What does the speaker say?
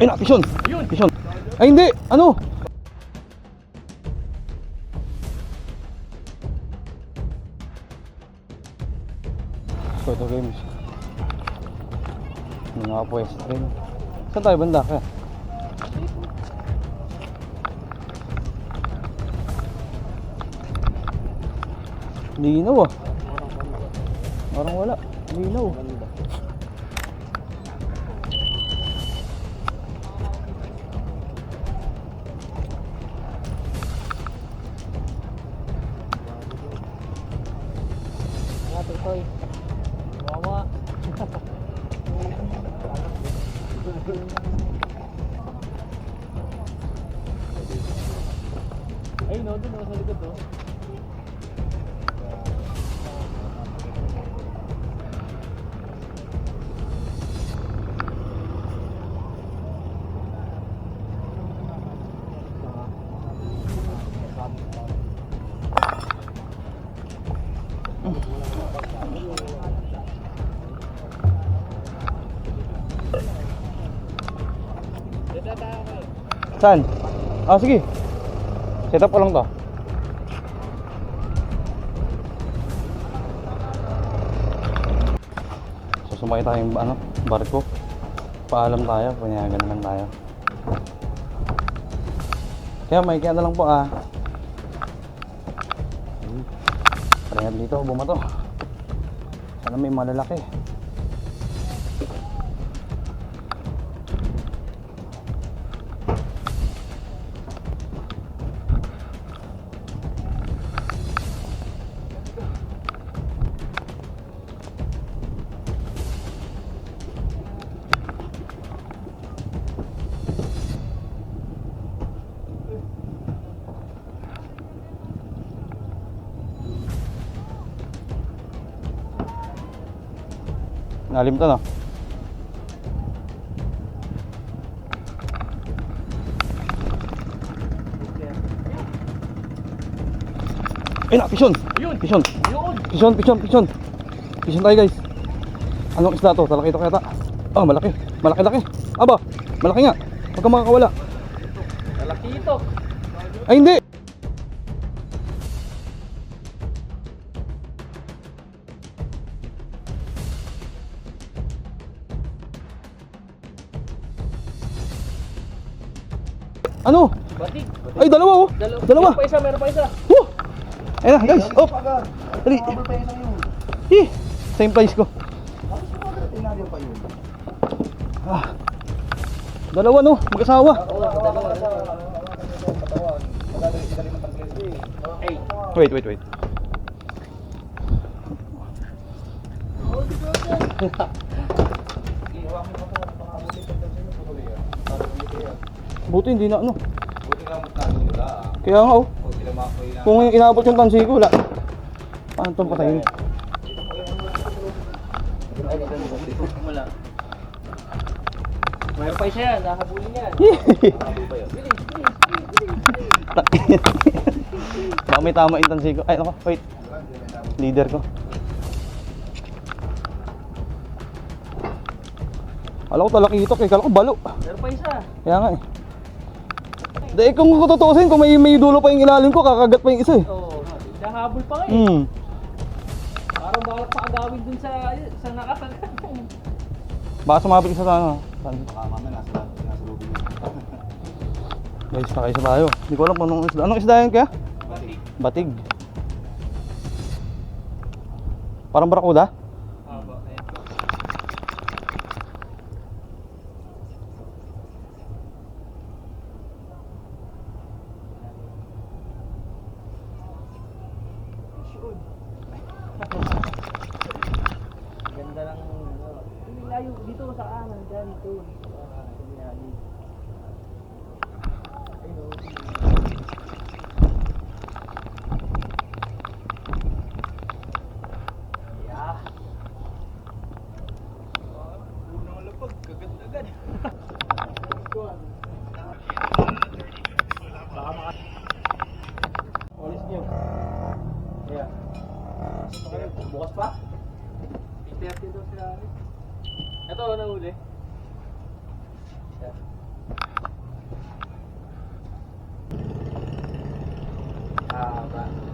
Ay na, pisyon. Pisyon. Ay hindi, ano? So ito games. Mga pwesto rin. Saan tayo banda kaya? Linaw ah. Parang wala. Linaw. Toy. Wawa. Ay, no, doon sa likod to. Saan? Ah, sige. Set up ko lang to. So, sumakay tayong barko. Paalam tayo, panyagan naman tayo. Kaya may kaya na lang po ah. Kaya dito, bumato. Sana may malalaki. Nalim to no? Ay na, pisyon! Pisyon! Pisyon, pisyon, pisyon! Pisyon tayo guys! Anong isda to? Talaki ito kaya ta? Oh, malaki! Malaki-laki! Aba! Malaki nga! Huwag kang makakawala! Malaki ito. Ay hindi! Ano? Batik. Ay, dalawa oh! Dalawa! Meron pa isa. Woo! Ayun na guys! Oh! Dali! Eh! Same price ko. Ah. Dalawa no, mag-asawa. Wait. Buti hindi na ano. Kaya nga oh. Kung inabot yung tansi ko, wala. Paano itong patayin? Wala. Mayroon pa isa yan, nahabulin yan. Baka may tama yung tansi ko. Ay, nako, wait. Leader ko. Alam ko talaki ito, kaya kala ko balo. Mayroon pa isa. Kaya nga eh. Dahil kung tutuusin, kung may dulo pa yung ilalim ko, kakagat pa yung isa eh. Oo. Nahabol pa nga eh. Hmm. Parang balak pa agawin dun sa nakasagat. Baka sumabit isa sa ano. Baka mamaya nasa lubid yun. Guys, nakaisa tayo. Hindi ko alam kung anong isda. Anong isda yan kaya? Batik. Batig. Parang barakuda? Haba. Ayan. Ganda ng layo dito sa kanan dyan dito. Yeah. Unang lapag, kagad-agad. Baka Olis niyo. Yeah. Bukas pa? 8:30 daw sila. Ito, nahuli. Yeah. Mahaba.